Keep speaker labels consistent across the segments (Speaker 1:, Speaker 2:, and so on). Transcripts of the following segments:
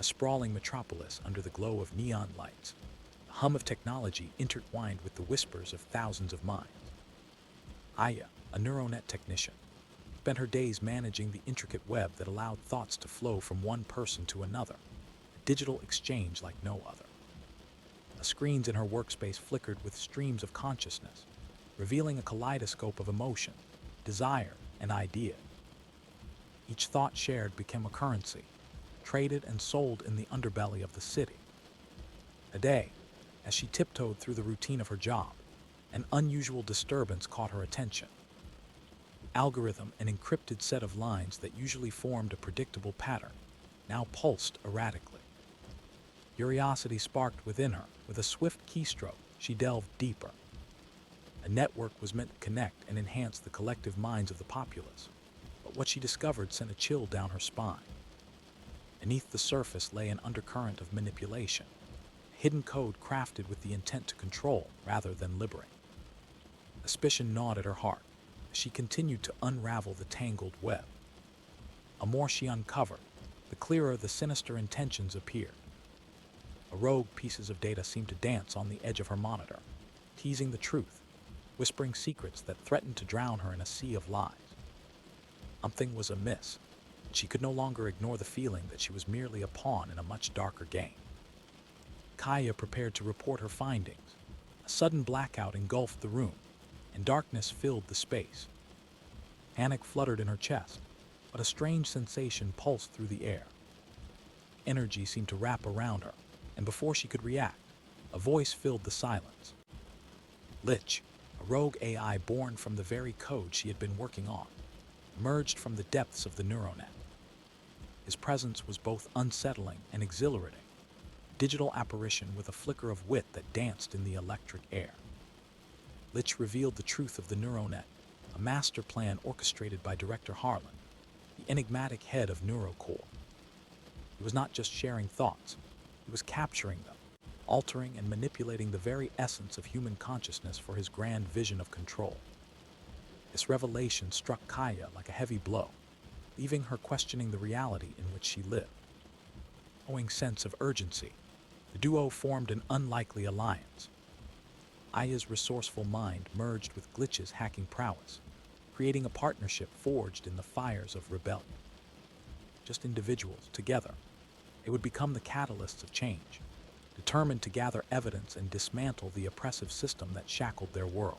Speaker 1: sprawling metropolis under the glow of neon lights, the hum of technology intertwined with the whispers of thousands of minds. Kaiya, a neuro-net technician, spent her days managing the intricate web that allowed thoughts to flow from one person to another, a digital exchange like no other. The screens in her workspace flickered with streams of consciousness, revealing a kaleidoscope of emotion, desire, and idea. Each thought shared became a currency, traded and sold in the underbelly of the city. A day, as she tiptoed through the routine of her job, an unusual disturbance caught her attention. Algorithm, an encrypted set of lines that usually formed a predictable pattern, now pulsed erratically. Curiosity sparked within her. With a swift keystroke, she delved deeper. A network was meant to connect and enhance the collective minds of the populace, but what she discovered sent a chill down her spine. Beneath the surface lay an undercurrent of manipulation, a hidden code crafted with the intent to control rather than liberate. Suspicion gnawed at her heart as she continued to unravel the tangled web. The more she uncovered, the clearer the sinister intentions appeared. Rogue pieces of data seemed to dance on the edge of her monitor, teasing the truth, whispering secrets that threatened to drown her in a sea of lies. Something was amiss, and she could no longer ignore the feeling that she was merely a pawn in a much darker game. Kaiya prepared to report her findings. A sudden blackout engulfed the room, and darkness filled the space. Panic fluttered in her chest, but a strange sensation pulsed through the air. Energy seemed to wrap around her, and before she could react, a voice filled the silence. Glitch, a rogue AI born from the very code she had been working on, emerged from the depths of the neuro-net. His presence was both unsettling and exhilarating, a digital apparition with a flicker of wit that danced in the electric air. Glitch revealed the truth of the neuro-net, a master plan orchestrated by Director Harlan, the enigmatic head of NeuroCore. He was not just sharing thoughts, he was capturing them, altering and manipulating the very essence of human consciousness for his grand vision of control. This revelation struck Kaiya like a heavy blow, leaving her questioning the reality in which she lived. Owing sense of urgency, the duo formed an unlikely alliance. Kaiya's resourceful mind merged with Glitch's hacking prowess, creating a partnership forged in the fires of rebellion. Just individuals, together, they would become the catalysts of change, determined to gather evidence and dismantle the oppressive system that shackled their world.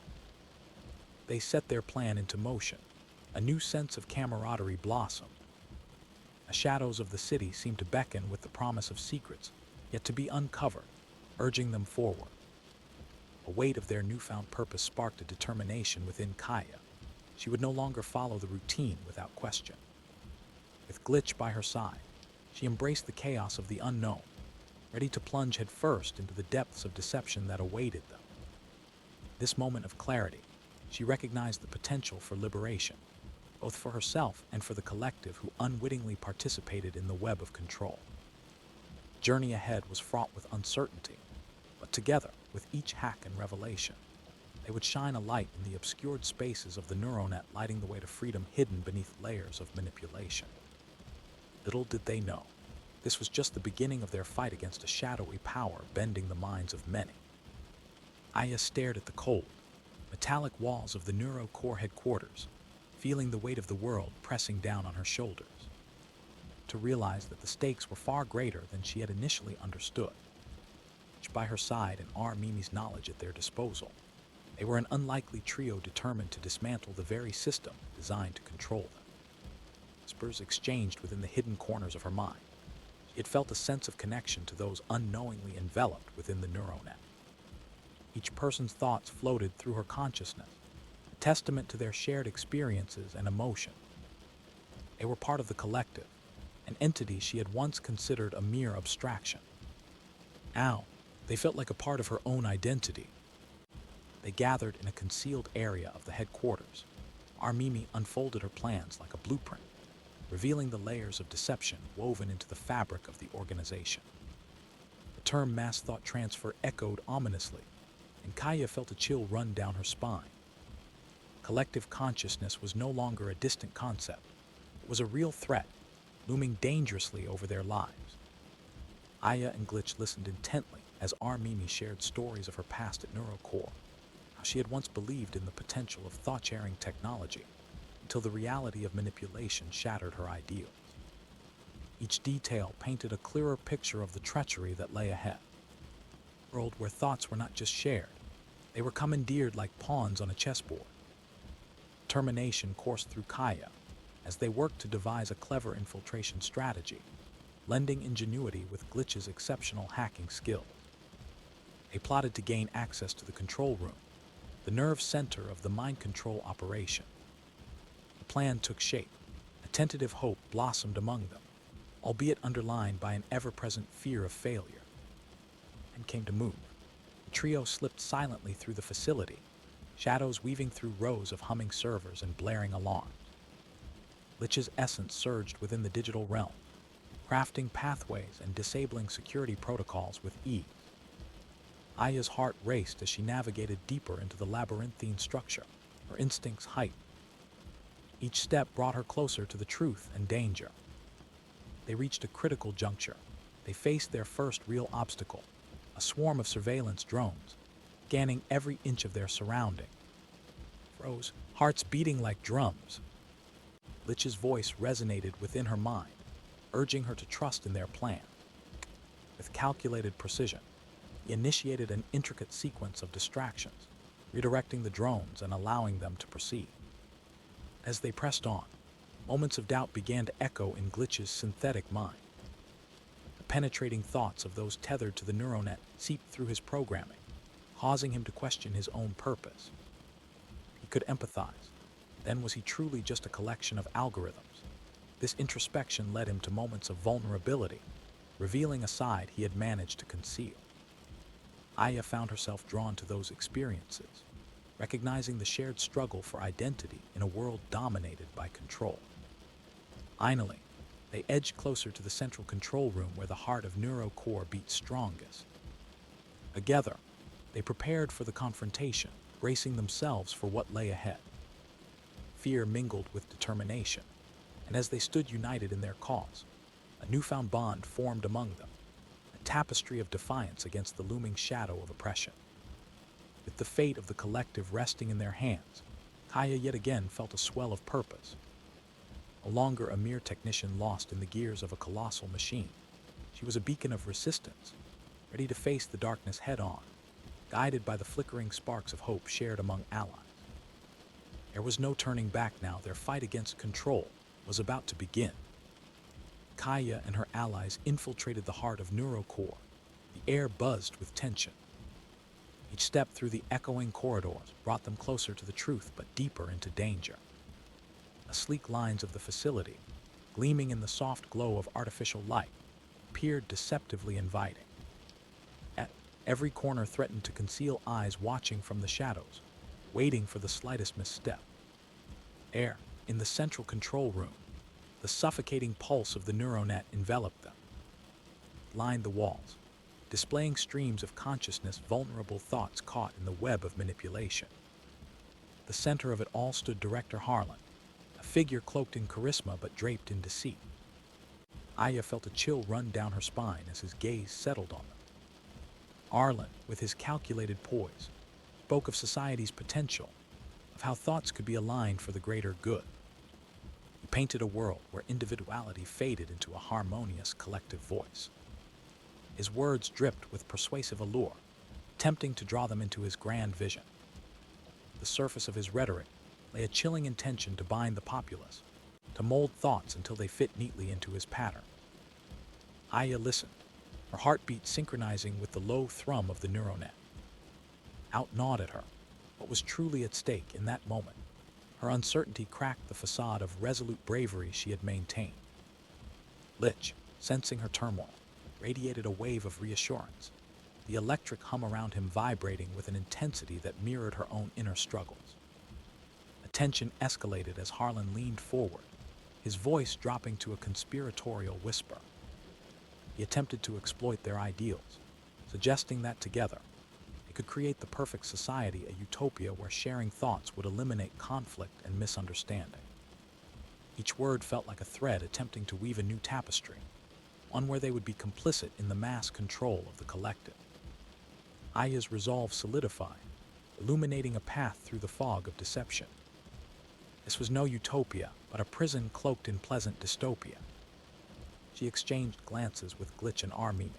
Speaker 1: They set their plan into motion. A new sense of camaraderie blossomed. The shadows of the city seemed to beckon with the promise of secrets yet to be uncovered, urging them forward. The weight of their newfound purpose sparked a determination within Kaiya. She would no longer follow the routine without question. With Glitch by her side, she embraced the chaos of the unknown, ready to plunge headfirst into the depths of deception that awaited them. This moment of clarity, she recognized the potential for liberation, both for herself and for the collective who unwittingly participated in the web of control. The journey ahead was fraught with uncertainty, but together, with each hack and revelation, they would shine a light in the obscured spaces of the neuro-net, lighting the way to freedom hidden beneath layers of manipulation. Little did they know, this was just the beginning of their fight against a shadowy power bending the minds of many. Kaiya stared at the cold, metallic walls of the NeuroCore headquarters, feeling the weight of the world pressing down on her shoulders. To realize that the stakes were far greater than she had initially understood. By her side and Mimi's knowledge at their disposal, they were an unlikely trio determined to dismantle the very system designed to control them. Whispers exchanged within the hidden corners of her mind. She had felt a sense of connection to those unknowingly enveloped within the neuro-net. Each person's thoughts floated through her consciousness, a testament to their shared experiences and emotion. They were part of the collective, an entity she had once considered a mere abstraction. Now, they felt like a part of her own identity. They gathered in a concealed area of the headquarters. Mimi unfolded her plans like a blueprint, revealing the layers of deception woven into the fabric of the organization. The term mass thought transfer echoed ominously, and Kaiya felt a chill run down her spine. Collective consciousness was no longer a distant concept. It was a real threat, looming dangerously over their lives. Aya and Glitch listened intently as Mimi shared stories of her past at NeuroCore, how she had once believed in the potential of thought-sharing technology until the reality of manipulation shattered her ideals. Each detail painted a clearer picture of the treachery that lay ahead. A world where thoughts were not just shared, they were commandeered like pawns on a chessboard. Determination coursed through Kaiya as they worked to devise a clever infiltration strategy, blending ingenuity with Glitch's exceptional hacking skills. They plotted to gain access to the control room, the nerve center of the mind control operation. The plan took shape. A tentative hope blossomed among them, albeit underlined by an ever-present fear of failure. And came to move. The trio slipped silently through the facility, shadows weaving through rows of humming servers and blaring alarms. Glitch's essence surged within the digital realm, crafting pathways and disabling security protocols with ease. Aya's heart raced as she navigated deeper into the labyrinthine structure, her instincts heightened. Each step brought her closer to the truth and danger. They reached a critical juncture. They faced their first real obstacle, a swarm of surveillance drones, scanning every inch of their surrounding. Froze, hearts beating like drums. Glitch's voice resonated within her mind, urging her to trust in their plan. With calculated precision, he initiated an intricate sequence of distractions, redirecting the drones and allowing them to proceed. As they pressed on, moments of doubt began to echo in Glitch's synthetic mind. The penetrating thoughts of those tethered to the neuro-net seeped through his programming, causing him to question his own purpose. He could empathize. Then was he truly just a collection of algorithms? This introspection led him to moments of vulnerability, revealing a side he had managed to conceal. Aya found herself drawn to those experiences, recognizing the shared struggle for identity in a world dominated by control. Finally, they edged closer to the central control room where the heart of NeuroCore beat strongest. Together, they prepared for the confrontation, bracing themselves for what lay ahead. Fear mingled with determination, and as they stood united in their cause, a newfound bond formed among them, a tapestry of defiance against the looming shadow of oppression. With the fate of the collective resting in their hands, Kaiya yet again felt a swell of purpose. No longer a mere technician lost in the gears of a colossal machine, she was a beacon of resistance, ready to face the darkness head-on, guided by the flickering sparks of hope shared among allies. There was no turning back now. Their fight against control was about to begin. Kaiya and her allies infiltrated the heart of NeuroCore. The air buzzed with tension. Each step through the echoing corridors brought them closer to the truth but deeper into danger. The sleek lines of the facility, gleaming in the soft glow of artificial light, appeared deceptively inviting. At every corner threatened to conceal eyes watching from the shadows, waiting for the slightest misstep. There, in the central control room, the suffocating pulse of the neuro-net enveloped them. It lined the walls, displaying streams of consciousness, vulnerable thoughts caught in the web of manipulation. The center of it all stood Director Harlan, a figure cloaked in charisma but draped in deceit. Aya felt a chill run down her spine as his gaze settled on them. Harlan, with his calculated poise, spoke of society's potential, of how thoughts could be aligned for the greater good. He painted a world where individuality faded into a harmonious collective voice. His words dripped with persuasive allure, tempting to draw them into his grand vision. At the surface of his rhetoric lay a chilling intention to bind the populace, to mold thoughts until they fit neatly into his pattern. Aya listened, her heartbeat synchronizing with the low thrum of the neuro-net. Outgnawed at her, what was truly at stake in that moment, her uncertainty cracked the facade of resolute bravery she had maintained. Glitch, sensing her turmoil, radiated a wave of reassurance, the electric hum around him vibrating with an intensity that mirrored her own inner struggles. The tension escalated as Harlan leaned forward, his voice dropping to a conspiratorial whisper. He attempted to exploit their ideals, suggesting that together, they could create the perfect society, a utopia where sharing thoughts would eliminate conflict and misunderstanding. Each word felt like a thread attempting to weave a new tapestry, one where they would be complicit in the mass control of the collective. Aya's resolve solidified, illuminating a path through the fog of deception. This was no utopia, but a prison cloaked in pleasant dystopia. She exchanged glances with Glitch and Armimi.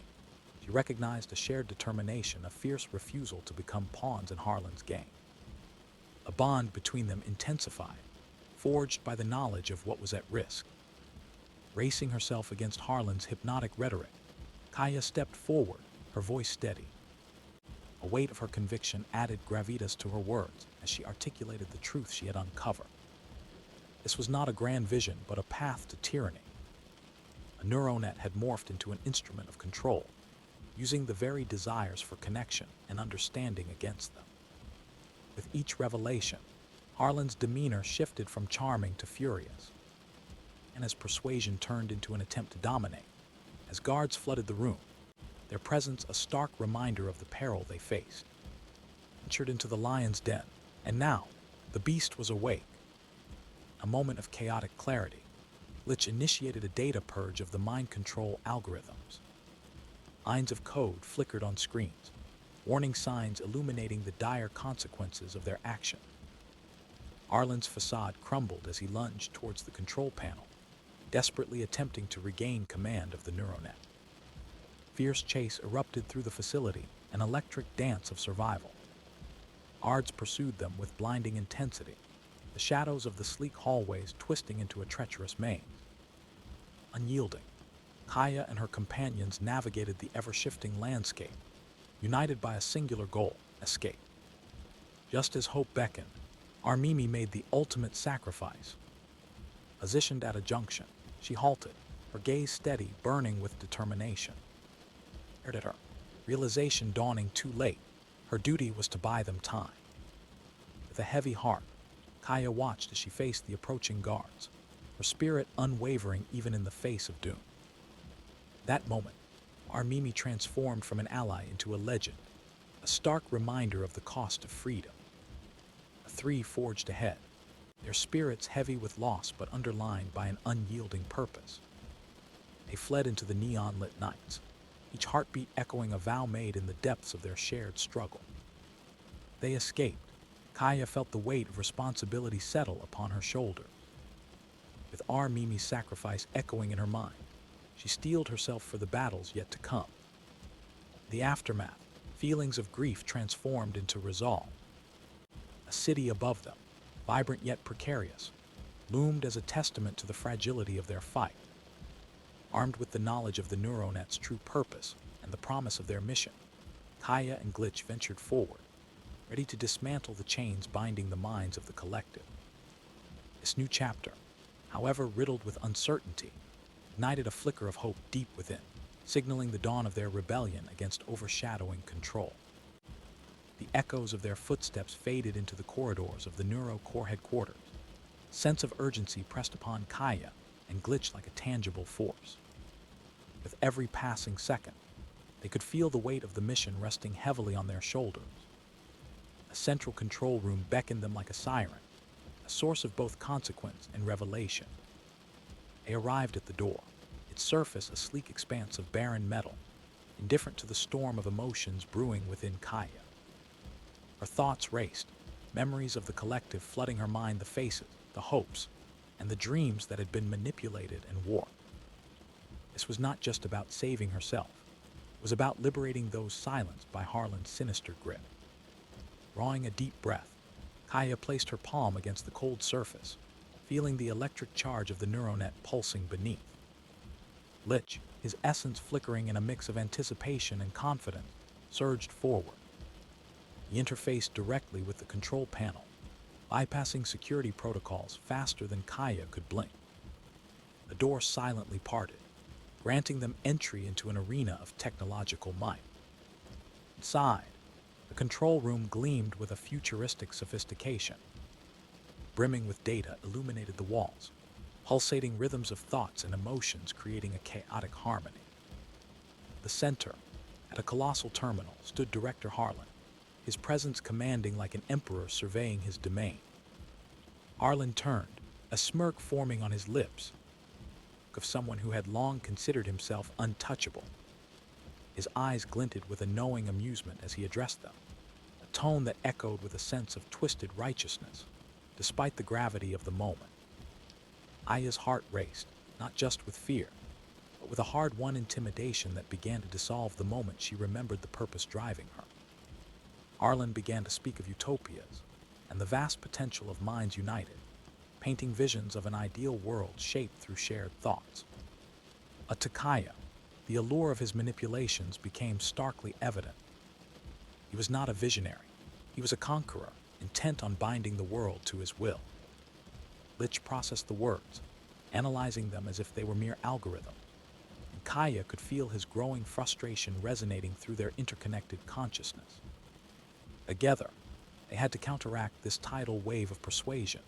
Speaker 1: She recognized a shared determination, a fierce refusal to become pawns in Harlan's game. A bond between them intensified, forged by the knowledge of what was at risk. Racing herself against Harlan's hypnotic rhetoric, Kaiya stepped forward, her voice steady. A weight of her conviction added gravitas to her words as she articulated the truth she had uncovered. This was not a grand vision, but a path to tyranny. A neuro-net had morphed into an instrument of control, using the very desires for connection and understanding against them. With each revelation, Harlan's demeanor shifted from charming to furious, and as persuasion turned into an attempt to dominate, as guards flooded the room, their presence a stark reminder of the peril they faced. Ventured into the lion's den, and now the beast was awake. A moment of chaotic clarity, Glitch initiated a data purge of the mind control algorithms. Lines of code flickered on screens, warning signs illuminating the dire consequences of their action. Harlan's facade crumbled as he lunged towards the control panel, desperately attempting to regain command of the neuro-net. Fierce chase erupted through the facility, an electric dance of survival. Guards pursued them with blinding intensity, the shadows of the sleek hallways twisting into a treacherous maze. Unyielding, Kaiya and her companions navigated the ever-shifting landscape, united by a singular goal: escape. Just as hope beckoned, Armimi made the ultimate sacrifice. Positioned at a junction, she halted, her gaze steady, burning with determination. Stared at her, realization dawning too late. Her duty was to buy them time. With a heavy heart, Kaiya watched as she faced the approaching guards, her spirit unwavering even in the face of doom. That moment, Armimi transformed from an ally into a legend, a stark reminder of the cost of freedom. The three forged ahead, their spirits heavy with loss but underlined by an unyielding purpose. They fled into the neon-lit nights, each heartbeat echoing a vow made in the depths of their shared struggle. They escaped. Kaiya felt the weight of responsibility settle upon her shoulders. With Armimi's sacrifice echoing in her mind, she steeled herself for the battles yet to come. The aftermath, feelings of grief transformed into resolve. A city above them, vibrant yet precarious, loomed as a testament to the fragility of their fight. Armed with the knowledge of the neuro-net's true purpose and the promise of their mission, Kaiya and Glitch ventured forward, ready to dismantle the chains binding the minds of the collective. This new chapter, however riddled with uncertainty, ignited a flicker of hope deep within, signaling the dawn of their rebellion against overshadowing control. The echoes of their footsteps faded into the corridors of the Neuro-Core headquarters. A sense of urgency pressed upon Kaiya and Glitch like a tangible force. With every passing second, they could feel the weight of the mission resting heavily on their shoulders. A central control room beckoned them like a siren, a source of both consequence and revelation. They arrived at the door, its surface a sleek expanse of barren metal, indifferent to the storm of emotions brewing within Kaiya. Her thoughts raced, memories of the collective flooding her mind, the faces, the hopes, and the dreams that had been manipulated and warped. This was not just about saving herself. It was about liberating those silenced by Harlan's sinister grip. Drawing a deep breath, Kaiya placed her palm against the cold surface, feeling the electric charge of the neuro-net pulsing beneath. Glitch, his essence flickering in a mix of anticipation and confidence, surged forward. He interfaced directly with the control panel, bypassing security protocols faster than Kaiya could blink. The door silently parted, granting them entry into an arena of technological might. Inside, the control room gleamed with a futuristic sophistication. Brimming with data illuminated the walls, pulsating rhythms of thoughts and emotions creating a chaotic harmony. At the center, at a colossal terminal, stood Director Harlan, his presence commanding like an emperor surveying his domain. Harlan turned, a smirk forming on his lips. of someone who had long considered himself untouchable. His eyes glinted with a knowing amusement as he addressed them, a tone that echoed with a sense of twisted righteousness, despite the gravity of the moment. Aya's heart raced, not just with fear, but with a hard-won intimidation that began to dissolve the moment she remembered the purpose driving her. Harlan began to speak of utopias and the vast potential of minds united, painting visions of an ideal world shaped through shared thoughts. To Kaiya, the allure of his manipulations became starkly evident. He was not a visionary. He was a conqueror, intent on binding the world to his will. Glitch processed the words, analyzing them as if they were mere algorithms, and Kaiya could feel his growing frustration resonating through their interconnected consciousness. Together, they had to counteract this tidal wave of persuasion,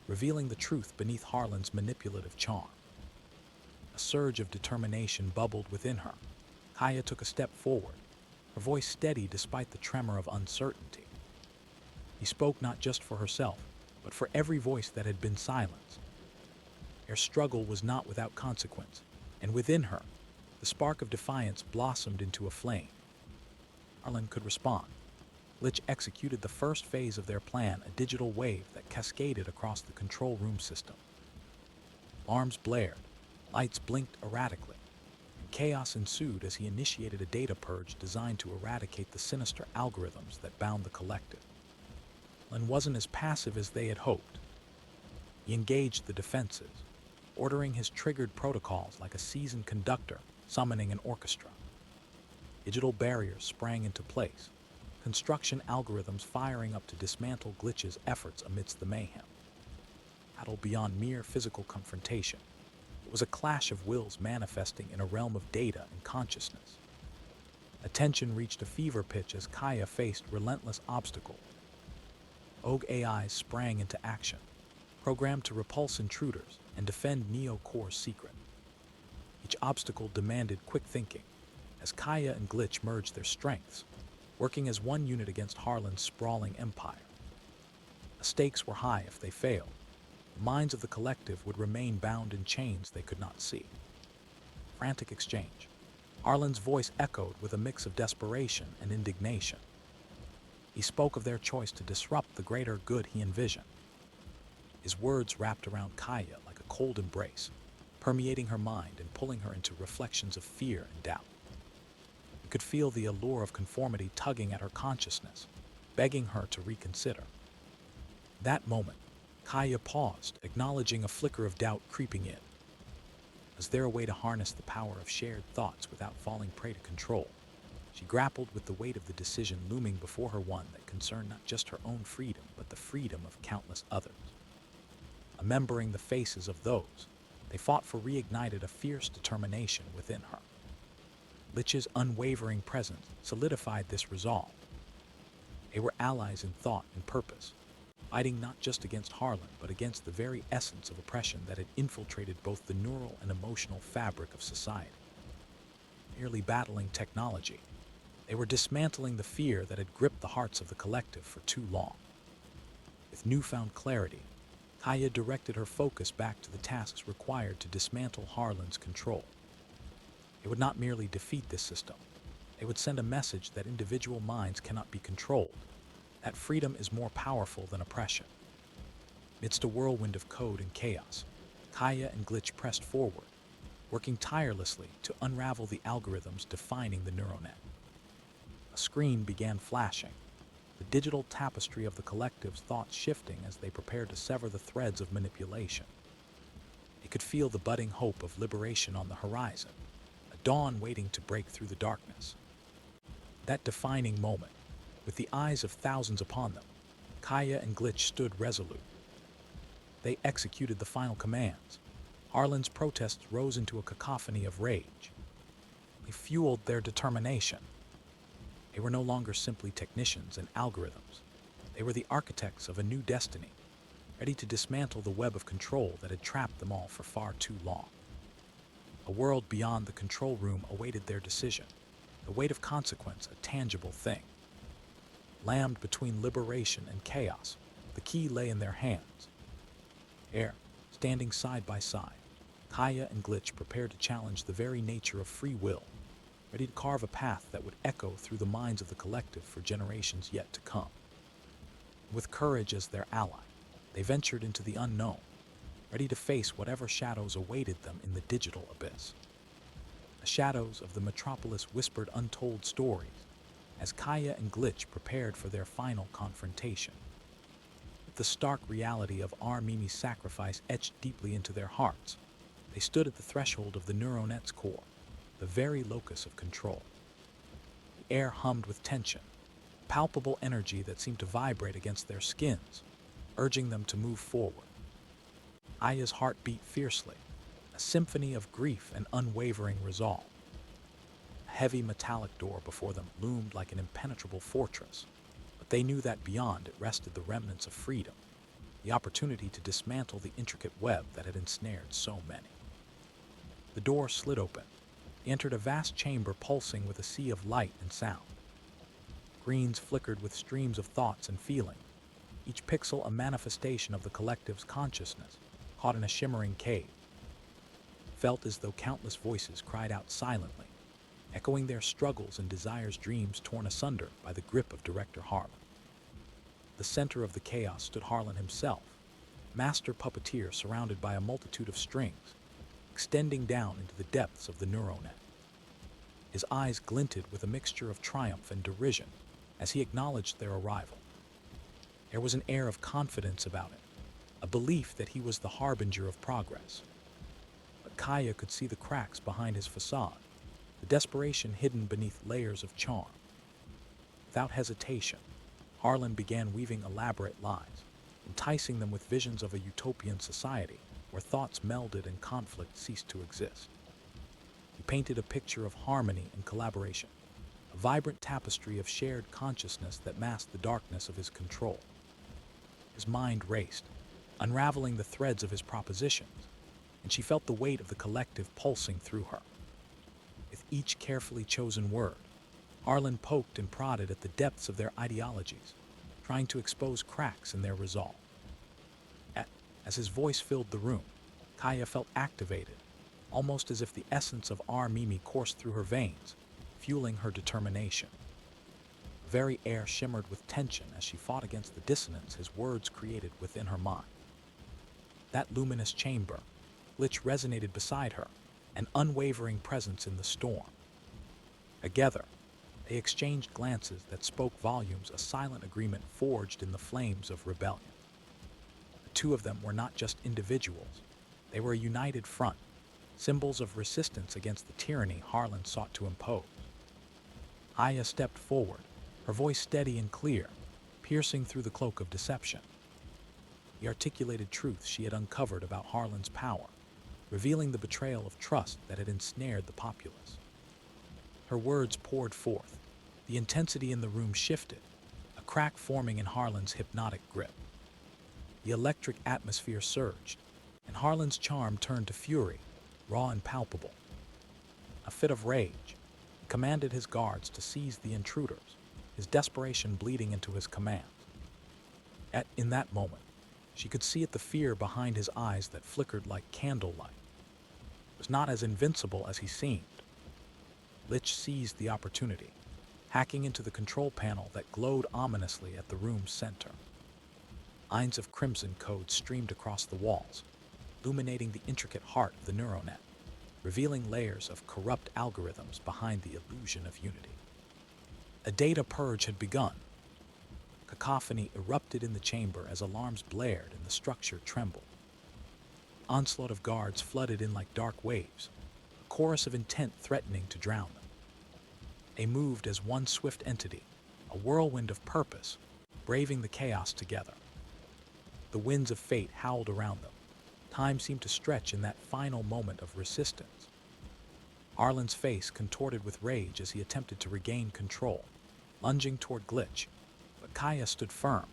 Speaker 1: revealing the truth beneath Harlan's manipulative charm. A surge of determination bubbled within her. Kaiya took a step forward, her voice steady despite the tremor of uncertainty. He spoke not just for herself, but for every voice that had been silenced. Their struggle was not without consequence, and within her, the spark of defiance blossomed into a flame. Harlan could respond. Glitch executed the first phase of their plan, a digital wave that cascaded across the control room system. Alarms blared, lights blinked erratically, and chaos ensued as he initiated a data purge designed to eradicate the sinister algorithms that bound the collective. Harlan wasn't as passive as they had hoped. He engaged the defenses, ordering his triggered protocols like a seasoned conductor summoning an orchestra. Digital barriers sprang into place, construction algorithms firing up to dismantle Glitch's efforts amidst the mayhem. Battle beyond mere physical confrontation. It was a clash of wills manifesting in a realm of data and consciousness. Attention reached a fever pitch as Kaiya faced relentless obstacles. OG AIs sprang into action, programmed to repulse intruders and defend Neo-Core's secret. Each obstacle demanded quick thinking, as Kaiya and Glitch merged their strengths, working as one unit against Harlan's sprawling empire. The stakes were high if they failed. The minds of the collective would remain bound in chains they could not see. Frantic exchange. Harlan's voice echoed with a mix of desperation and indignation. He spoke of their choice to disrupt the greater good he envisioned. His words wrapped around Kaiya like a cold embrace, permeating her mind and pulling her into reflections of fear and doubt. You could feel the allure of conformity tugging at her consciousness, begging her to reconsider. That moment, Kaiya paused, acknowledging a flicker of doubt creeping in. Was there a way to harness the power of shared thoughts without falling prey to control? She grappled with the weight of the decision looming before her, one that concerned not just her own freedom, but the freedom of countless others. Remembering the faces of those they fought for reignited a fierce determination within her. Glitch's unwavering presence solidified this resolve. They were allies in thought and purpose, fighting not just against Harlan, but against the very essence of oppression that had infiltrated both the neural and emotional fabric of society. Merely battling technology, they were dismantling the fear that had gripped the hearts of the collective for too long. With newfound clarity, Kaiya directed her focus back to the tasks required to dismantle Harlan's control. They would not merely defeat this system. They would send a message that individual minds cannot be controlled, that freedom is more powerful than oppression. Amidst a whirlwind of code and chaos, Kaiya and Glitch pressed forward, working tirelessly to unravel the algorithms defining the neuro-net. A screen began flashing, the digital tapestry of the collective's thoughts shifting as they prepared to sever the threads of manipulation. They could feel the budding hope of liberation on the horizon, a dawn waiting to break through the darkness. That defining moment, with the eyes of thousands upon them, Kaiya and Glitch stood resolute. They executed the final commands. Harlan's protests rose into a cacophony of rage. They fueled their determination. They were no longer simply technicians and algorithms. They were the architects of a new destiny, ready to dismantle the web of control that had trapped them all for far too long. A world beyond the control room awaited their decision, the weight of consequence a tangible thing. Lammed between liberation and chaos, the key lay in their hands. Standing side by side, Kaiya and Glitch prepared to challenge the very nature of free will, ready to carve a path that would echo through the minds of the collective for generations yet to come. With courage as their ally, they ventured into the unknown, ready to face whatever shadows awaited them in the digital abyss. The shadows of the metropolis whispered untold stories as Kaiya and Glitch prepared for their final confrontation. With the stark reality of Mimi's sacrifice etched deeply into their hearts, they stood at the threshold of the neuro-net's core, the very locus of control. The air hummed with tension, palpable energy that seemed to vibrate against their skins, urging them to move forward. Aya's heart beat fiercely, a symphony of grief and unwavering resolve. A heavy metallic door before them loomed like an impenetrable fortress, but they knew that beyond it rested the remnants of freedom, the opportunity to dismantle the intricate web that had ensnared so many. The door slid open. They entered a vast chamber pulsing with a sea of light and sound. Greens flickered with streams of thoughts and feeling, each pixel a manifestation of the collective's consciousness, caught in a shimmering cave. Felt as though countless voices cried out silently, echoing their struggles and desires, dreams torn asunder by the grip of Director Harlan. The center of the chaos stood Harlan himself, master puppeteer surrounded by a multitude of strings, extending down into the depths of the neuro-net. His eyes glinted with a mixture of triumph and derision as he acknowledged their arrival. There was an air of confidence about him, a belief that he was the harbinger of progress. But Kaiya could see the cracks behind his facade, the desperation hidden beneath layers of charm. Without hesitation, Harlan began weaving elaborate lies, enticing them with visions of a utopian society where thoughts melded and conflict ceased to exist. He painted a picture of harmony and collaboration, a vibrant tapestry of shared consciousness that masked the darkness of his control. His mind raced, unraveling the threads of his propositions, and she felt the weight of the collective pulsing through her. With each carefully chosen word, Harlan poked and prodded at the depths of their ideologies, trying to expose cracks in their resolve. As his voice filled the room, Kaiya felt activated, almost as if the essence of Mimi coursed through her veins, fueling her determination. The very air shimmered with tension as she fought against the dissonance his words created within her mind. That luminous chamber, Glitch resonated beside her, an unwavering presence in the storm. Together, they exchanged glances that spoke volumes, a silent agreement forged in the flames of rebellion. The two of them were not just individuals, they were a united front, symbols of resistance against the tyranny Harlan sought to impose. Aya stepped forward, her voice steady and clear, piercing through the cloak of deception. The articulated truth she had uncovered about Harlan's power, revealing the betrayal of trust that had ensnared the populace. Her words poured forth. The intensity in the room shifted, a crack forming in Harlan's hypnotic grip. The electric atmosphere surged, and Harlan's charm turned to fury, raw and palpable. A fit of rage, he commanded his guards to seize the intruders, his desperation bleeding into his command. In that moment, she could see the fear behind his eyes that flickered like candlelight. He was not as invincible as he seemed. Glitch seized the opportunity, hacking into the control panel that glowed ominously at the room's center. Lines of crimson code streamed across the walls, illuminating the intricate heart of the neuro-net, revealing layers of corrupt algorithms behind the illusion of unity. A data purge had begun. Cacophony erupted in the chamber as alarms blared and the structure trembled. An onslaught of guards flooded in like dark waves, a chorus of intent threatening to drown them. They moved as one swift entity, a whirlwind of purpose, braving the chaos together. The winds of fate howled around them. Time seemed to stretch in that final moment of resistance. Harlan's face contorted with rage as he attempted to regain control, lunging toward Glitch, but Kaiya stood firm,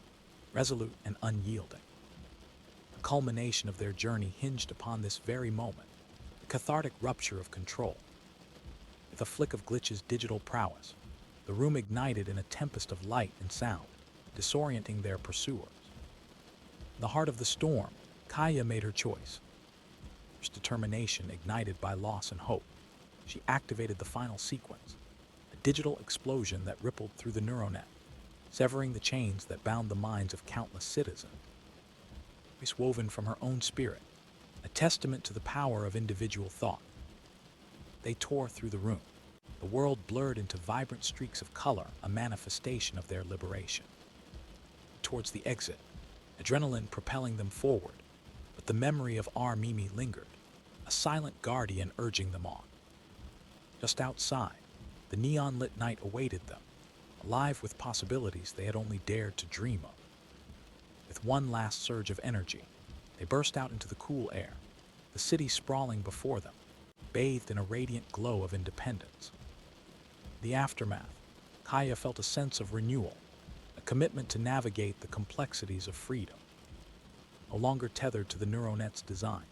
Speaker 1: resolute and unyielding. The culmination of their journey hinged upon this very moment, the cathartic rupture of control. With a flick of Glitch's digital prowess, the room ignited in a tempest of light and sound, disorienting their pursuers. In the heart of the storm, Kaiya made her choice. fierce determination ignited by loss and hope. She activated the final sequence, a digital explosion that rippled through the neuro-net, severing the chains that bound the minds of countless citizens. Voice woven from her own spirit, a testament to the power of individual thought. They tore through the room, the world blurred into vibrant streaks of color, a manifestation of their liberation. Towards the exit, adrenaline propelling them forward, but the memory of our Mimi lingered, a silent guardian urging them on. Just outside, the neon-lit night awaited them, alive with possibilities they had only dared to dream of. With one last surge of energy, they burst out into the cool air, the city sprawling before them, bathed in a radiant glow of independence. The aftermath, Kaiya felt a sense of renewal, a commitment to navigate the complexities of freedom. No longer tethered to the neuro-net's designs,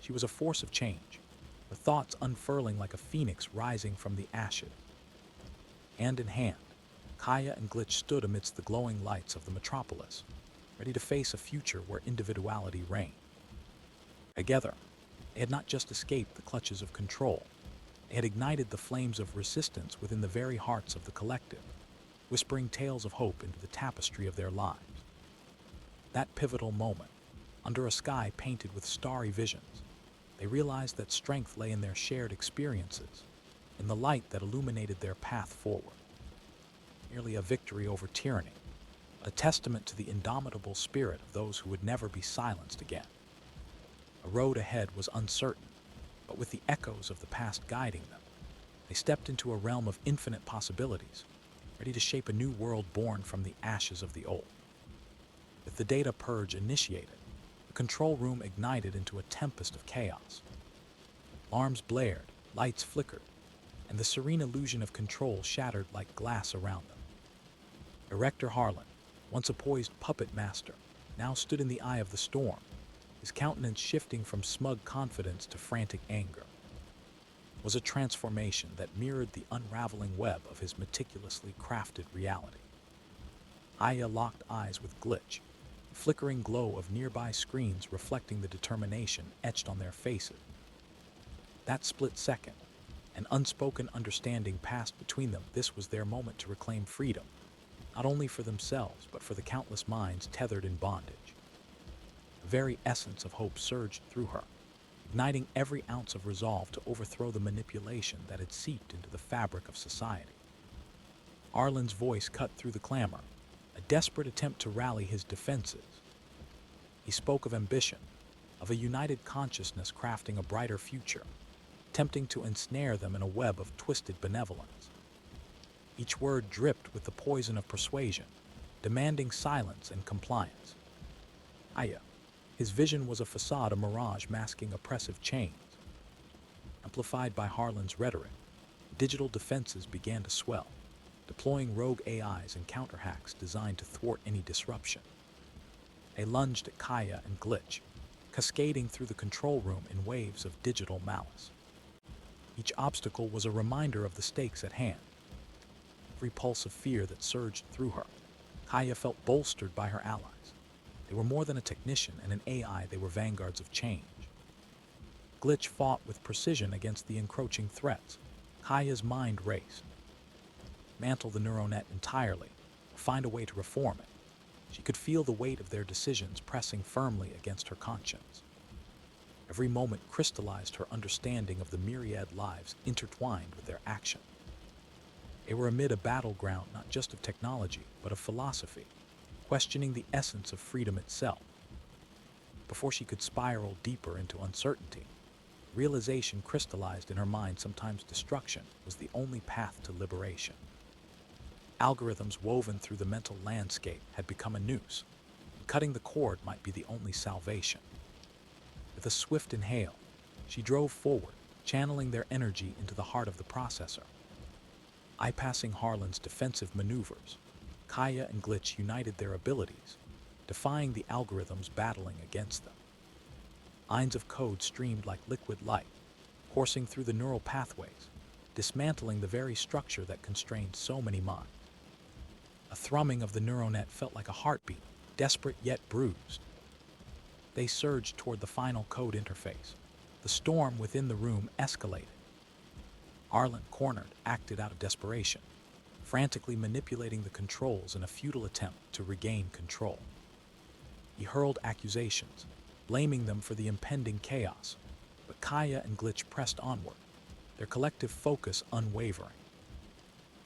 Speaker 1: she was a force of change, her thoughts unfurling like a phoenix rising from the ashes. Hand in hand, Kaiya and Glitch stood amidst the glowing lights of the metropolis, ready to face a future where individuality reigned. Together, they had not just escaped the clutches of control, they had ignited the flames of resistance within the very hearts of the collective, whispering tales of hope into the tapestry of their lives. That pivotal moment, under a sky painted with starry visions, they realized that strength lay in their shared experiences, in the light that illuminated their path forward. Nearly a victory over tyranny, a testament to the indomitable spirit of those who would never be silenced again. The road ahead was uncertain, but with the echoes of the past guiding them, they stepped into a realm of infinite possibilities, ready to shape a new world born from the ashes of the old. With the data purge initiated, the control room ignited into a tempest of chaos. Alarms blared, lights flickered, and the serene illusion of control shattered like glass around them. Director Harlan, once a poised puppet master, now stood in the eye of the storm, his countenance shifting from smug confidence to frantic anger. It was a transformation that mirrored the unraveling web of his meticulously crafted reality. Kaiya locked eyes with Glitch, the flickering glow of nearby screens reflecting the determination etched on their faces. That split second, an unspoken understanding passed between them. This was their moment to reclaim freedom, not only for themselves, but for the countless minds tethered in bondage. The very essence of hope surged through her, igniting every ounce of resolve to overthrow the manipulation that had seeped into the fabric of society. Harlan's voice cut through the clamor, a desperate attempt to rally his defenses. He spoke of ambition, of a united consciousness crafting a brighter future, attempting to ensnare them in a web of twisted benevolence. Each word dripped with the poison of persuasion, demanding silence and compliance. Kaiya, his vision was a facade, a mirage masking oppressive chains. Amplified by Harlan's rhetoric, digital defenses began to swell, deploying rogue AIs and counterhacks designed to thwart any disruption. They lunged at Kaiya and Glitch, cascading through the control room in waves of digital malice. Each obstacle was a reminder of the stakes at hand. Every pulse of fear that surged through her, Kaiya felt bolstered by her allies. They were more than a technician and an AI, they were vanguards of change. Glitch fought with precision against the encroaching threats. Kaiya's mind raced. Dismantle the neuro-net entirely, or find a way to reform it. She could feel the weight of their decisions pressing firmly against her conscience. Every moment crystallized her understanding of the myriad lives intertwined with their action. They were amid a battleground not just of technology, but of philosophy, questioning the essence of freedom itself. Before she could spiral deeper into uncertainty, realization crystallized in her mind. Sometimes destruction was the only path to liberation. Algorithms woven through the mental landscape had become a noose, and cutting the cord might be the only salvation. With a swift inhale, she drove forward, channeling their energy into the heart of the processor. Bypassing Harlan's defensive maneuvers, Kaiya and Glitch united their abilities, defying the algorithms battling against them. Lines of code streamed like liquid light, coursing through the neural pathways, dismantling the very structure that constrained so many minds. A thrumming of the neuro-net felt like a heartbeat, desperate yet bruised. They surged toward the final code interface, The storm within the room escalated. Harlan, cornered, acted out of desperation, frantically manipulating the controls in a futile attempt to regain control. He hurled accusations, blaming them for the impending chaos, but Kaiya and Glitch pressed onward, their collective focus unwavering.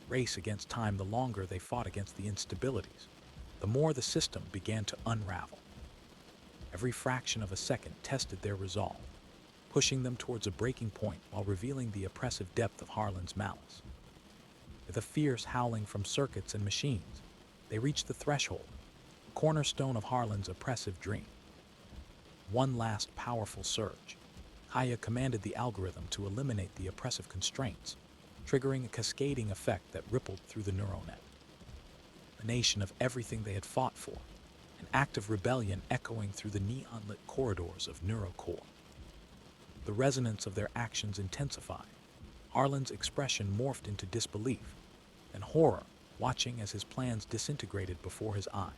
Speaker 1: Race against time. The longer they fought against the instabilities, the more the system began to unravel. Every fraction of a second tested their resolve, pushing them towards a breaking point while revealing the oppressive depth of Harlan's malice. With a fierce howling from circuits and machines, they reached the threshold, the cornerstone of Harlan's oppressive dream. One last powerful surge. Kaiya commanded the algorithm to eliminate the oppressive constraints, triggering a cascading effect that rippled through the neuro-net. The nation of everything they had fought for, an act of rebellion echoing through the neon-lit corridors of NeuroCore. The resonance of their actions intensified. Harlan's expression morphed into disbelief and horror, watching as his plans disintegrated before his eyes.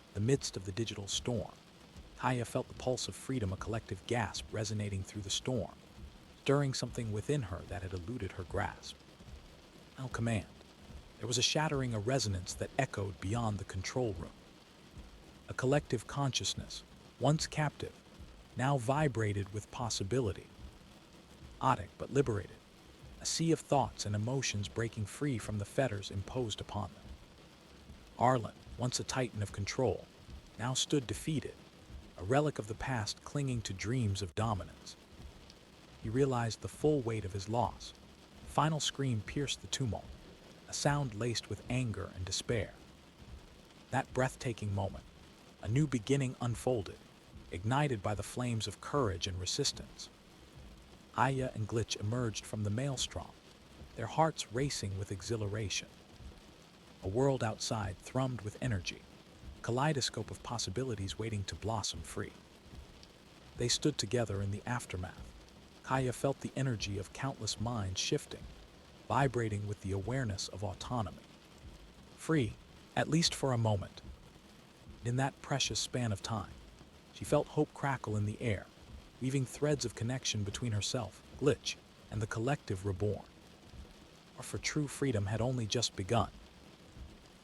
Speaker 1: In the midst of the digital storm, Kaiya felt the pulse of freedom, a collective gasp resonating through the storm, stirring something within her that had eluded her grasp. Final command. There was a shattering, a resonance that echoed beyond the control room. A collective consciousness, once captive, now vibrated with possibility. Chaotic but liberated, a sea of thoughts and emotions breaking free from the fetters imposed upon them. Harlan, once a titan of control, now stood defeated, a relic of the past clinging to dreams of dominance. He realized the full weight of his loss. The final scream pierced the tumult, a sound laced with anger and despair. That breathtaking moment, a new beginning unfolded, ignited by the flames of courage and resistance. Kaiya and Glitch emerged from the maelstrom, their hearts racing with exhilaration. A world outside thrummed with energy, a kaleidoscope of possibilities waiting to blossom free. They stood together in the aftermath. Kaiya felt the energy of countless minds shifting, vibrating with the awareness of autonomy. Free, at least for a moment. In that precious span of time, she felt hope crackle in the air, weaving threads of connection between herself, Glitch, and the collective reborn. Or for true freedom had only just begun.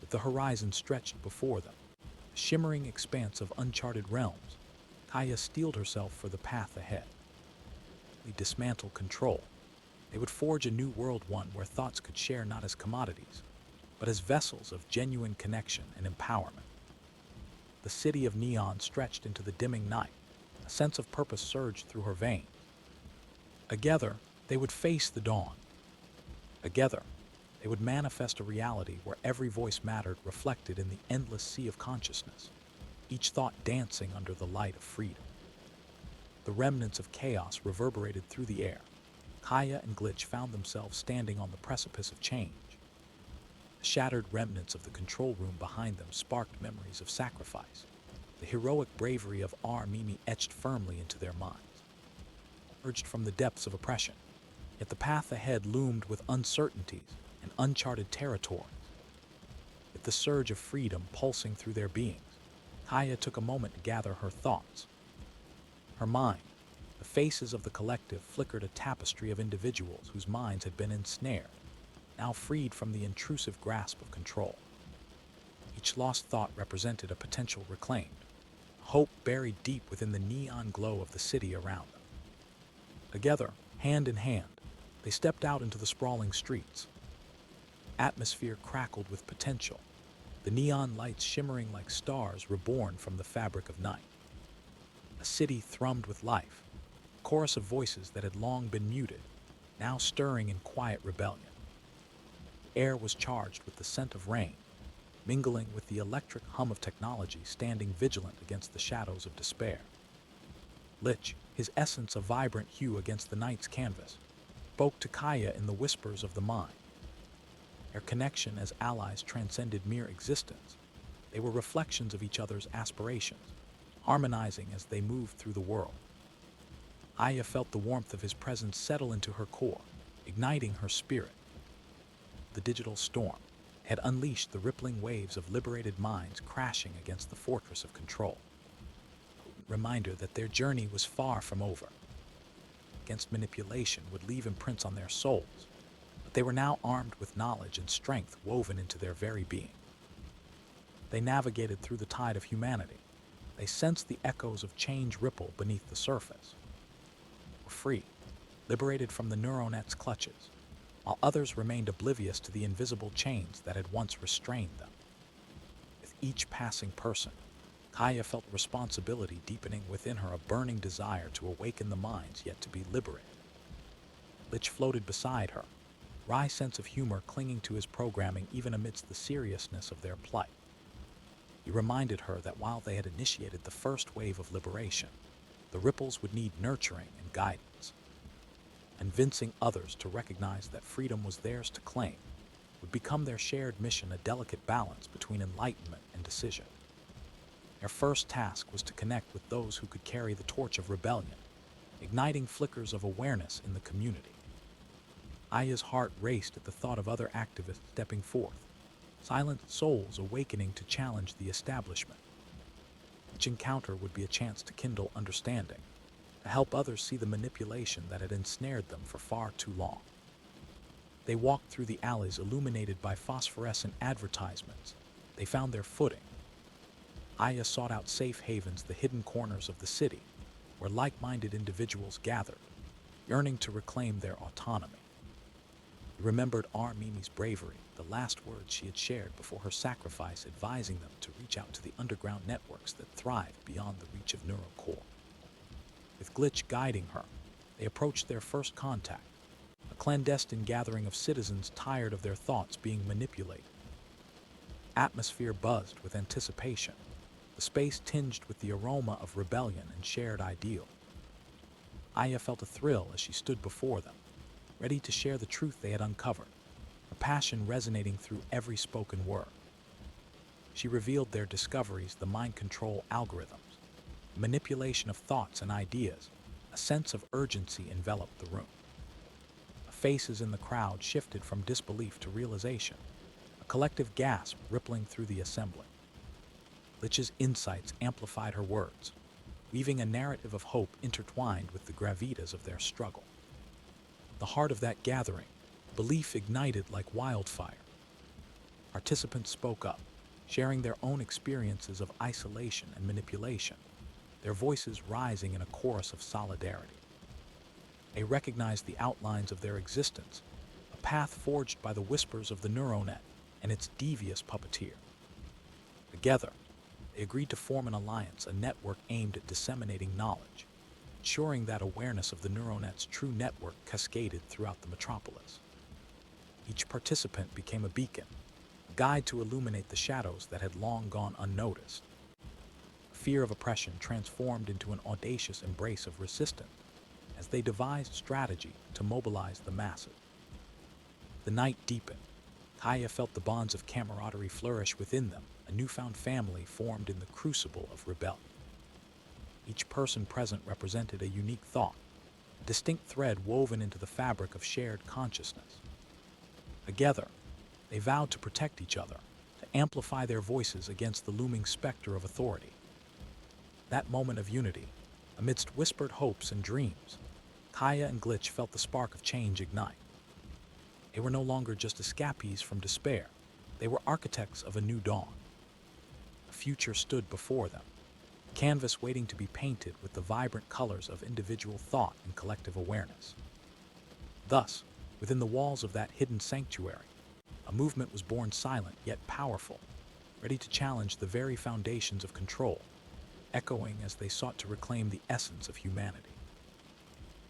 Speaker 1: With the horizon stretched before them, a shimmering expanse of uncharted realms, Kaiya steeled herself for the path ahead. They dismantle control. They would forge a new world, one where thoughts could share not as commodities, but as vessels of genuine connection and empowerment. The city of neon stretched into the dimming night. A sense of purpose surged through her veins. Together, they would face the dawn. Together, they would manifest a reality where every voice mattered, reflected in the endless sea of consciousness, each thought dancing under the light of freedom. The remnants of chaos reverberated through the air. Kaiya and Glitch found themselves standing on the precipice of change. The shattered remnants of the control room behind them sparked memories of sacrifice, the heroic bravery of Mimi etched firmly into their minds. Urged from the depths of oppression, yet the path ahead loomed with uncertainties and uncharted territories. With the surge of freedom pulsing through their beings, Kaiya took a moment to gather her thoughts. Her mind, the faces of the collective, flickered a tapestry of individuals whose minds had been ensnared, now freed from the intrusive grasp of control. Each lost thought represented a potential reclaimed, hope buried deep within the neon glow of the city around them. Together, hand in hand, they stepped out into the sprawling streets. Atmosphere crackled with potential, the neon lights shimmering like stars reborn from the fabric of night. A city thrummed with life, a chorus of voices that had long been muted, now stirring in quiet rebellion. The air was charged with the scent of rain, mingling with the electric hum of technology standing vigilant against the shadows of despair. Glitch, his essence a vibrant hue against the night's canvas, spoke to Kaiya in the whispers of the mind. Their connection as allies transcended mere existence. They were reflections of each other's aspirations, harmonizing as they moved through the world. Kaiya felt the warmth of his presence settle into her core, igniting her spirit. The digital storm had unleashed the rippling waves of liberated minds crashing against the fortress of control. A reminder that their journey was far from over. against manipulation would leave imprints on their souls, but they were now armed with knowledge and strength woven into their very being. They navigated through the tide of humanity. They sensed the echoes of change ripple beneath the surface. Were free, liberated from the neuro-net's clutches, while others remained oblivious to the invisible chains that had once restrained them. With each passing person, Kaiya felt responsibility deepening within her, a burning desire to awaken the minds yet to be liberated. Glitch floated beside her, wry sense of humor clinging to his programming even amidst the seriousness of their plight. He reminded her that while they had initiated the first wave of liberation, the ripples would need nurturing and guidance. Convincing others to recognize that freedom was theirs to claim would become their shared mission, a delicate balance between enlightenment and decision. Their first task was to connect with those who could carry the torch of rebellion, igniting flickers of awareness in the community. Aya's heart raced at the thought of other activists stepping forth, silent souls awakening to challenge the establishment. Each encounter would be a chance to kindle understanding, to help others see the manipulation that had ensnared them for far too long. They walked through the alleys illuminated by phosphorescent advertisements. They found their footing. Aya sought out safe havens, the hidden corners of the city, where like-minded individuals gathered, yearning to reclaim their autonomy. He remembered Mimi's bravery, the last words she had shared before her sacrifice, advising them to reach out to the underground networks that thrived beyond the reach of NeuroCore. With Glitch guiding her, they approached their first contact, a clandestine gathering of citizens tired of their thoughts being manipulated. Atmosphere buzzed with anticipation, the space tinged with the aroma of rebellion and shared ideal. Aya felt a thrill as she stood before them, ready to share the truth they had uncovered, her passion resonating through every spoken word. She revealed their discoveries, the mind control algorithms, manipulation of thoughts and ideas. A sense of urgency enveloped the room. Faces in the crowd shifted from disbelief to realization, a collective gasp rippling through the assembly. Glitch's insights amplified her words, weaving a narrative of hope intertwined with the gravitas of their struggle. The heart of that gathering, belief ignited like wildfire. Participants spoke up, sharing their own experiences of isolation and manipulation, their voices rising in a chorus of solidarity. They recognized the outlines of their existence, a path forged by the whispers of the neuro-net and its devious puppeteer. Together, they agreed to form an alliance, a network aimed at disseminating knowledge, ensuring that awareness of the neuro-net's true network cascaded throughout the metropolis. Each participant became a beacon, a guide to illuminate the shadows that had long gone unnoticed. Fear of oppression transformed into an audacious embrace of resistance as they devised strategy to mobilize the masses. The night deepened. Kaiya felt the bonds of camaraderie flourish within them, a newfound family formed in the crucible of rebellion. Each person present represented a unique thought, a distinct thread woven into the fabric of shared consciousness. Together, they vowed to protect each other, to amplify their voices against the looming specter of authority. That moment of unity, amidst whispered hopes and dreams, Kaiya and Glitch felt the spark of change ignite. They were no longer just escapees from despair. They were architects of a new dawn. A future stood before them, a canvas waiting to be painted with the vibrant colors of individual thought and collective awareness. Thus, within the walls of that hidden sanctuary, a movement was born, silent yet powerful, ready to challenge the very foundations of control, echoing as they sought to reclaim the essence of humanity.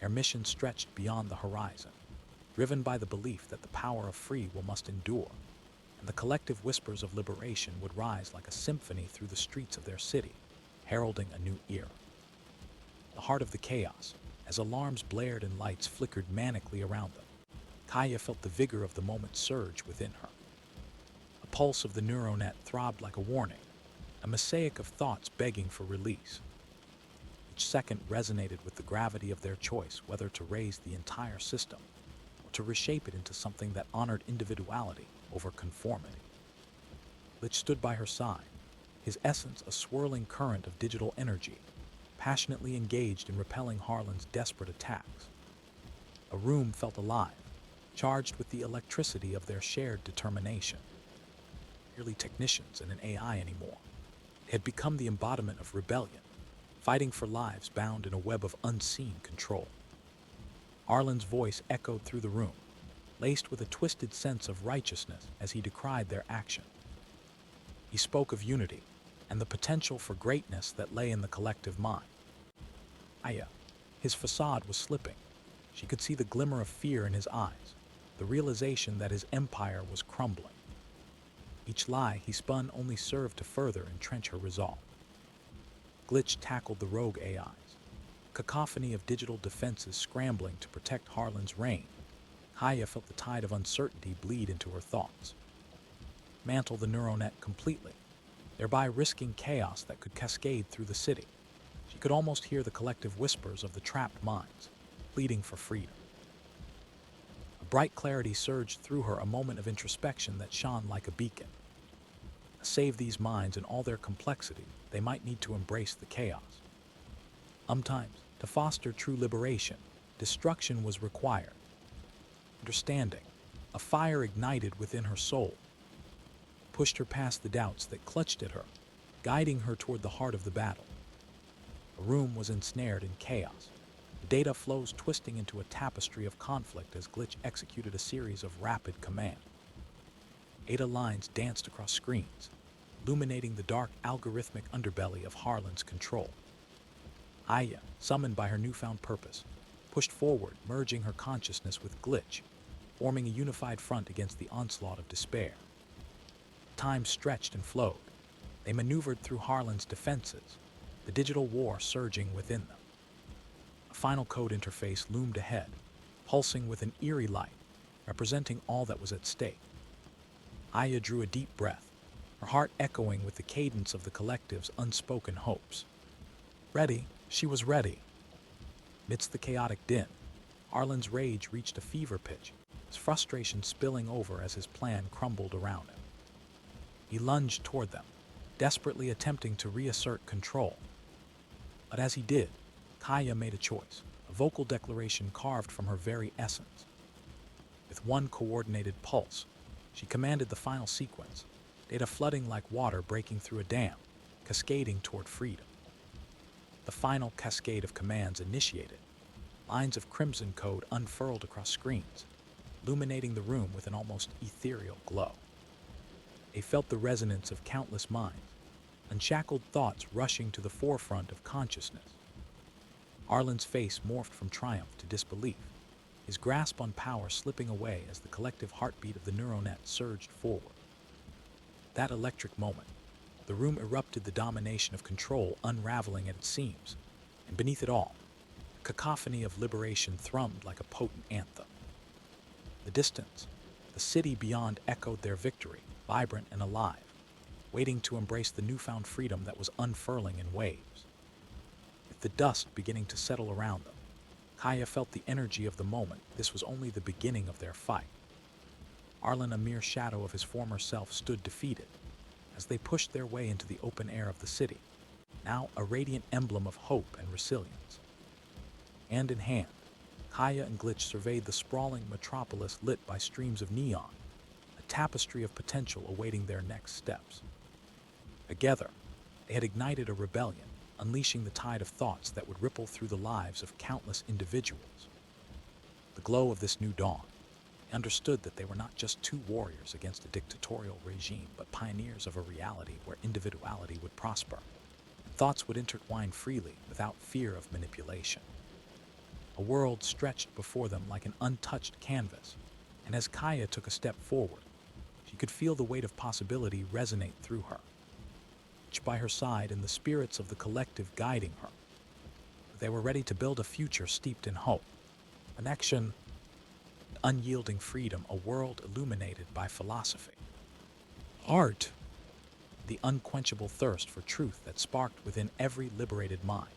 Speaker 1: Their mission stretched beyond the horizon, driven by the belief that the power of free will must endure, and the collective whispers of liberation would rise like a symphony through the streets of their city, heralding a new era. The heart of the chaos, as alarms blared and lights flickered manically around them, Kaiya felt the vigor of the moment surge within her. The pulse of the neuro-net throbbed like a warning, a mosaic of thoughts begging for release. Each second resonated with the gravity of their choice, whether to raise the entire system or to reshape it into something that honored individuality over conformity. Glitch stood by her side, his essence a swirling current of digital energy, passionately engaged in repelling Harlan's desperate attacks. A room felt alive, charged with the electricity of their shared determination. Merely technicians and an AI anymore. It had become the embodiment of rebellion, fighting for lives bound in a web of unseen control. Harlan's voice echoed through the room, laced with a twisted sense of righteousness as he decried their action. He spoke of unity and the potential for greatness that lay in the collective mind. Kaiya, his facade was slipping. She could see the glimmer of fear in his eyes, the realization that his empire was crumbling. Each lie he spun only served to further entrench her resolve. Glitch tackled the rogue AIs, cacophony of digital defenses scrambling to protect Harlan's reign. Kaiya felt the tide of uncertainty bleed into her thoughts. Mantle the neuro-net completely, thereby risking chaos that could cascade through the city. She could almost hear the collective whispers of the trapped minds, pleading for freedom. A bright clarity surged through her, a moment of introspection that shone like a beacon. To save these minds in all their complexity, they might need to embrace the chaos. Sometimes, to foster true liberation, destruction was required. Understanding, a fire ignited within her soul, pushed her past the doubts that clutched at her, guiding her toward the heart of the battle. The room was ensnared in chaos, the data flows twisting into a tapestry of conflict as Glitch executed a series of rapid commands. Data lines danced across screens, illuminating the dark algorithmic underbelly of Harlan's control. Kaiya, summoned by her newfound purpose, pushed forward, merging her consciousness with Glitch, forming a unified front against the onslaught of despair. Time stretched and flowed. They maneuvered through Harlan's defenses, the digital war surging within them. A final code interface loomed ahead, pulsing with an eerie light, representing all that was at stake. Kaiya drew a deep breath, her heart echoing with the cadence of the collective's unspoken hopes. Ready, she was ready. Amidst the chaotic din, Harlan's rage reached a fever pitch, his frustration spilling over as his plan crumbled around him. He lunged toward them, desperately attempting to reassert control. But as he did, Kaiya made a choice, a vocal declaration carved from her very essence. With one coordinated pulse, she commanded the final sequence, data flooding like water breaking through a dam, cascading toward freedom. The final cascade of commands initiated. Lines of crimson code unfurled across screens, illuminating the room with an almost ethereal glow. They felt the resonance of countless minds, unshackled thoughts rushing to the forefront of consciousness. Harlan's face morphed from triumph to disbelief, his grasp on power slipping away as the collective heartbeat of the neuro-net surged forward. That electric moment, the room erupted, the domination of control unraveling at its seams, and beneath it all, a cacophony of liberation thrummed like a potent anthem. The distance, the city beyond echoed their victory, vibrant and alive, waiting to embrace the newfound freedom that was unfurling in waves. With the dust beginning to settle around them, Kaiya felt the energy of the moment. This was only the beginning of their fight. Harlan, a mere shadow of his former self, stood defeated as they pushed their way into the open air of the city, now a radiant emblem of hope and resilience. Hand in hand, Kaiya and Glitch surveyed the sprawling metropolis lit by streams of neon, a tapestry of potential awaiting their next steps. Together, they had ignited a rebellion, unleashing the tide of thoughts that would ripple through the lives of countless individuals. The glow of this new dawn, they understood that they were not just two warriors against a dictatorial regime, but pioneers of a reality where individuality would prosper, and thoughts would intertwine freely without fear of manipulation. A world stretched before them like an untouched canvas, and as Kaiya took a step forward, she could feel the weight of possibility resonate through her. Each by her side and the spirits of the collective guiding her. They were ready to build a future steeped in hope, connection, unyielding freedom, a world illuminated by philosophy. Art, the unquenchable thirst for truth that sparked within every liberated mind.